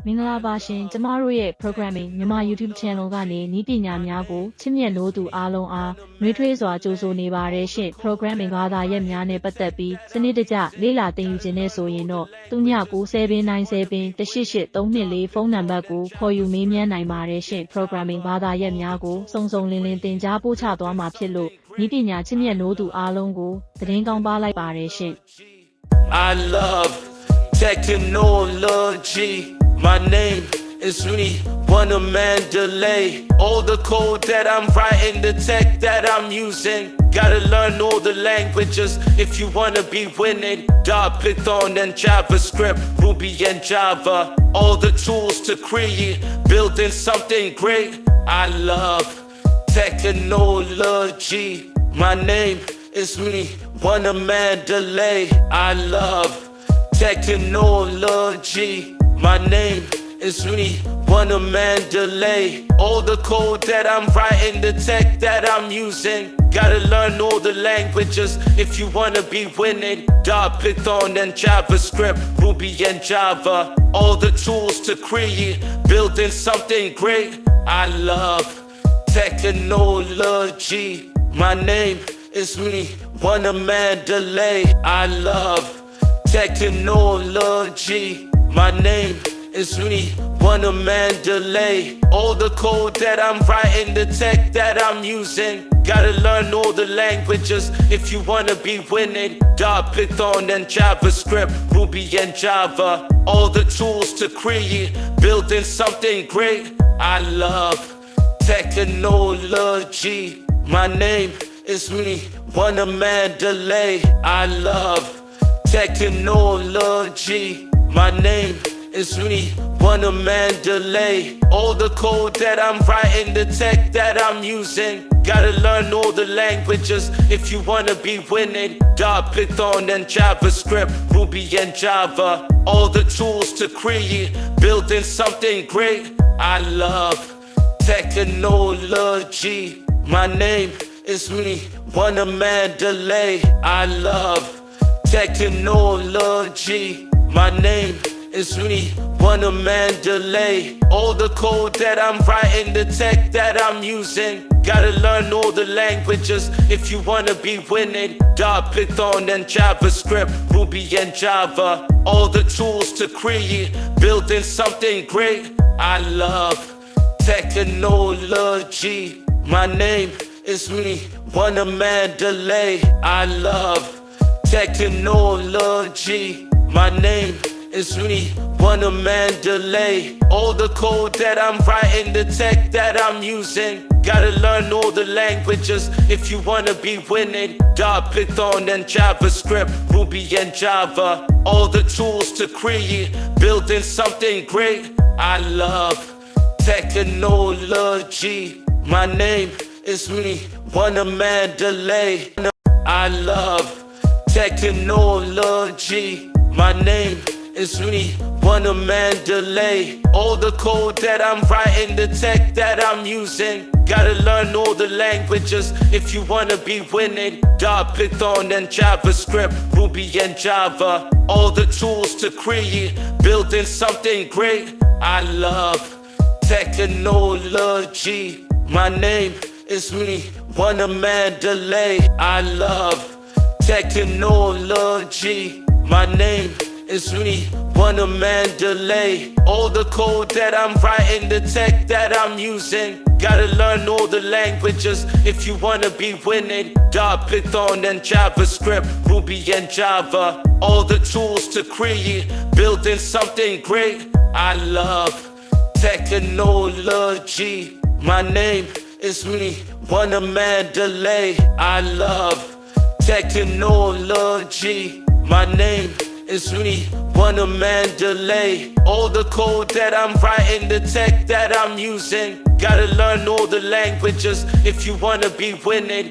မင်္ဂလာပါရှင်ကျမတို့ရဲ့ programming မြန်မာ YouTube channel ကနေနည်းပညာများကိုချစ်မြတ်နိုးသူအားလုံးအားနှွေးထွေးစွာကြိုဆိုနေပါတယ်ရှင့် programming ဘာသာရပ်များနဲ့ပတ်သက်ပြီးစနစ်တကျလေ့လာသင်ယူခြင်းနဲ့ဆိုရင်တော့3997988324ဖုန်းနံပါတ်ကိုခေါ်ယူမေးမြန်းနိုင်ပါတယ်ရှင့် programming ဘာသာရပ်များကိုစုံစုံလင်လင်သင်ကြားပို့ချသွားမှာဖြစ်လို့နည်းပညာချစ်မြတ်နိုးသူအားလုံးကိုသတင်းကောင်းပါလိုက်ပါတယ်ရှင့် I love technology. My name is Rive, Wunna Mandalay. All the code that I'm writing, the tech that I'm using. Gotta learn all the languages if you wanna be winning. Python and JavaScript, Ruby and Java. All the tools to create, building something great. I love technology. My name is Rive, Wunna Mandalay. I love technology. My name is Rive, Wunna Mandalay. All the code that I'm writing, the tech that I'm using. Gotta learn all the languages if you wanna be winning. Python and JavaScript, Ruby and Java. All the tools to create, building something great. I love technology. My name is Rive, Wunna Mandalay. I love technology. My name is Rive, Wunna Mandalay. All the code that I'm writing, the tech that I'm using. Gotta learn all the languages if you wanna be winning. Python and JavaScript, Ruby and Java. All the tools to create, building something great. I love technology. My name is Rive, Wunna Mandalay. I love technology. My name is Rive, Wunna Mandalay. All the code that I'm writing, the tech that I'm using. Gotta learn all the languages if you wanna be winning. Python and JavaScript, Ruby and Java. All the tools to create, building something great. I love technology. My name is Rive, Wunna Mandalay. I love technology. My name is Rive, Wunna Mandalay. All the code that I'm writing, the tech that I'm using. Gotta learn all the languages if you wanna be winning. Python and JavaScript, Ruby and Java. All the tools to create, building something great. I love technology. My name is Rive, Wunna Mandalay. I love technology. My name is Rive, Wunna Mandalay. All the code that I'm writing, the tech that I'm using. Gotta learn all the languages if you wanna be winning. Python and JavaScript, Ruby and Java. All the tools to create, building something great. I love technology. My name is Rive, Wunna Mandalay. I love technology. My name is Rive, Wunna Mandalay. All the code that I'm writing, the tech that I'm using. Gotta learn all the languages if you wanna be winning. Python and JavaScript, Ruby and Java. All the tools to create, building something great. I love technology. My name is Rive, Wunna Mandalay. I love technology. My name is Rive, Wunna Mandalay. All the code that I'm writing, the tech that I'm using. Gotta learn all the languages if you wanna be winning. Python and JavaScript, Ruby and Java. All the tools to create, building something great. I love technology. My name is Rive, Wunna Mandalay. I love technology. My name is Rive, Wunna Mandalay. All the code that I'm writing, the tech that I'm using. Gotta learn all the languages if you wanna be winning.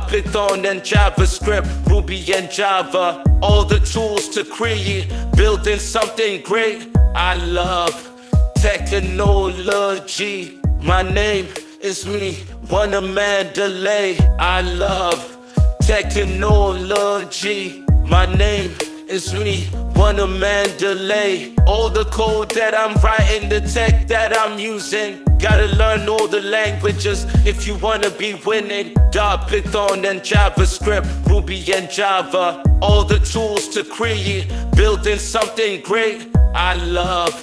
Python and JavaScript, Ruby and Java. All the tools to create, building something great. I love technology. My name is Rive, Wunna Mandalay. I love technology. My name is Rive, Wunna, Mandalay. All the code that I'm writing, the tech that I'm using. Gotta learn all the languages if you wanna be winning. Python and JavaScript, Ruby and Java. All the tools to create, building something great. I love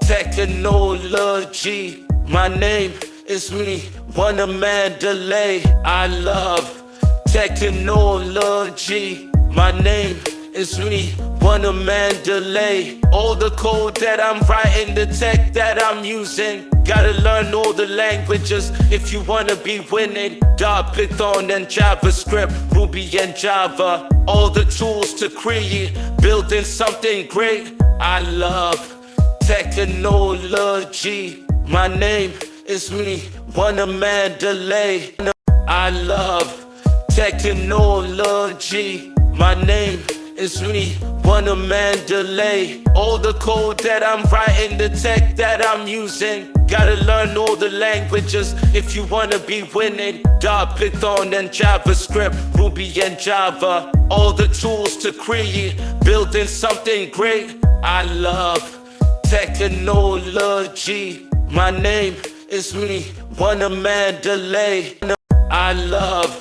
technology. My name is me, Wunna, Mandalay. I love technology. My name is me, Wunna, Mandalay. All the code that I'm writing, the tech that I'm using. Gotta learn all the languages if you wanna be winning. Python and JavaScript, Ruby and Java. All the tools to create, building something great. I love technology. My name is me, Wunna, Mandalay. I love technology. My name is me, Wunna, Mandalay. All the code that I'm writing, the tech that I'm using. Gotta learn all the languages if you wanna be winning. Python and JavaScript, Ruby and Java. All the tools to create, building something great. I love technology. My name is me, Wunna, Mandalay. I love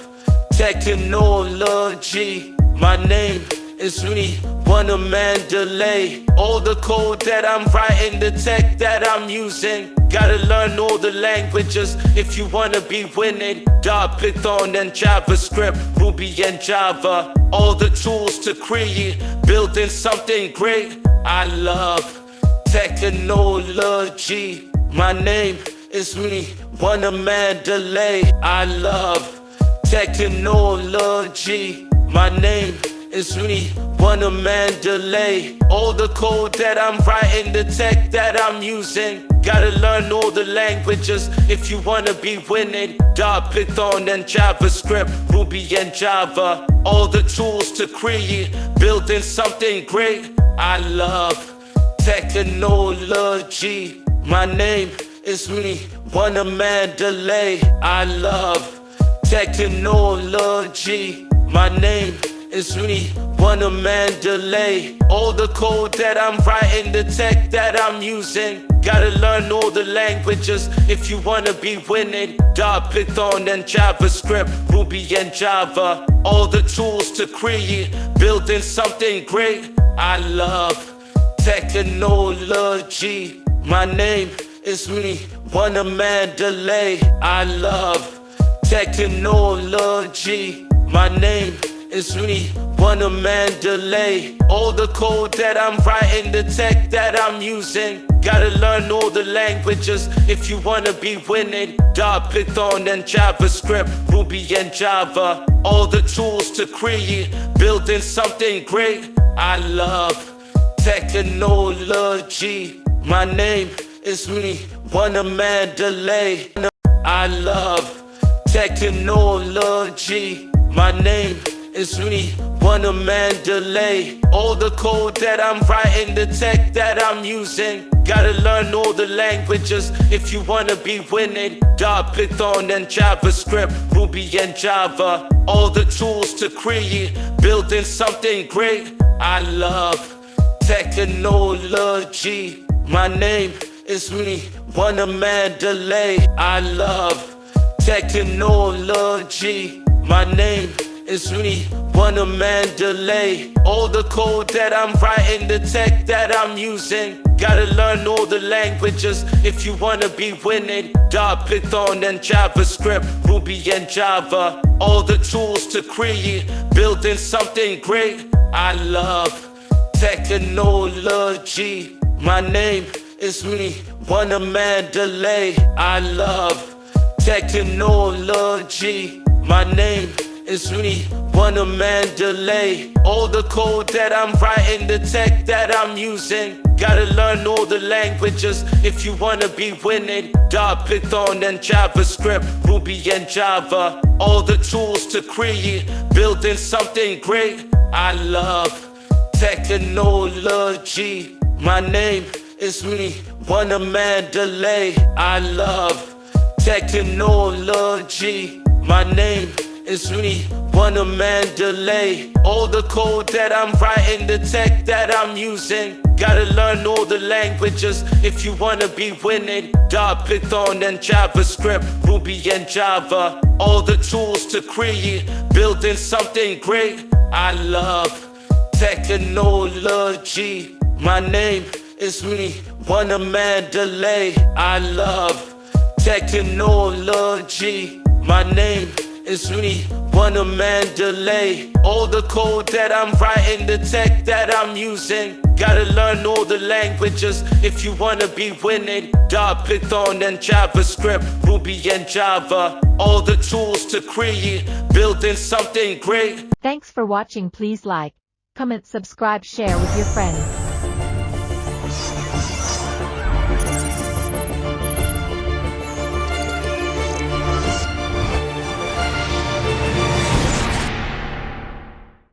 technology. My name is me, Wunna, Mandalay. All the code that I'm writing, the tech that I'm using. Gotta learn all the languages if you wanna be winning. Python and JavaScript, Ruby and Java. All the tools to create, building something great. I love technology. My name is me, Wunna, Mandalay. I love technology. My name is me, Wunna, Mandalay. All the code that I'm writing, the tech that I'm using. Gotta learn all the languages if you wanna be winning. Python and JavaScript, Ruby and Java. All the tools to create, building something great. I love technology. My name is me, Wunna, Mandalay. I love technology. My name is me, Wunna, Mandalay. All the code that I'm writing, the tech that I'm using. Gotta learn all the languages if you wanna be winning. Python and JavaScript, Ruby and Java. All the tools to create, building something great. I love technology. My name is me, Wunna, Mandalay. I love technology. My name is me, Wunna, Mandalay. All the code that I'm writing, the tech that I'm using. Gotta learn all the languages if you wanna be winning. Python and JavaScript, Ruby and Java. All the tools to create, building something great. I love technology. My name is me, Wunna, Mandalay. I love technology. My name is me, Wunna, Mandalay. All the code that I'm writing, the tech that I'm using. Gotta learn all the languages if you wanna be winning. Python and JavaScript, Ruby and Java. All the tools to create, building something great. I love technology. My name is me, Wunna, Mandalay. I love technology. My name is me, Wunna, Mandalay. All the code that I'm writing, the tech that I'm using. Gotta learn all the languages if you wanna be winning. Python and JavaScript, Ruby and Java. All the tools to create, building something great. I love technology. My name is me, Wunna, Mandalay. I love technology. My name is me, Wunna, Mandalay. All the code that I'm writing, the tech that I'm using. Gotta learn all the languages if you wanna be winning. Python and JavaScript, Ruby and Java. All the tools to create, building something great. I love technology. My name is me, Wunna, Mandalay. I love technology. My name is really Wunna Mandalay. All the code that I'm writing, the tech that I'm using. Gotta learn all the languages if you wanna be winning. Python and JavaScript, Ruby and Java. All the tools to create, building something great. I love technology. My name is me, Wunna Mandalay. I love technology. My name is me, Wunna Mandalay. All the code that I'm writing, the tech that I'm using. Gotta learn all the languages if you wanna be winning. Python and JavaScript, Ruby and Java. All the tools to create, building something great. Thanks for watching. Please like, comment, subscribe, share with your friends.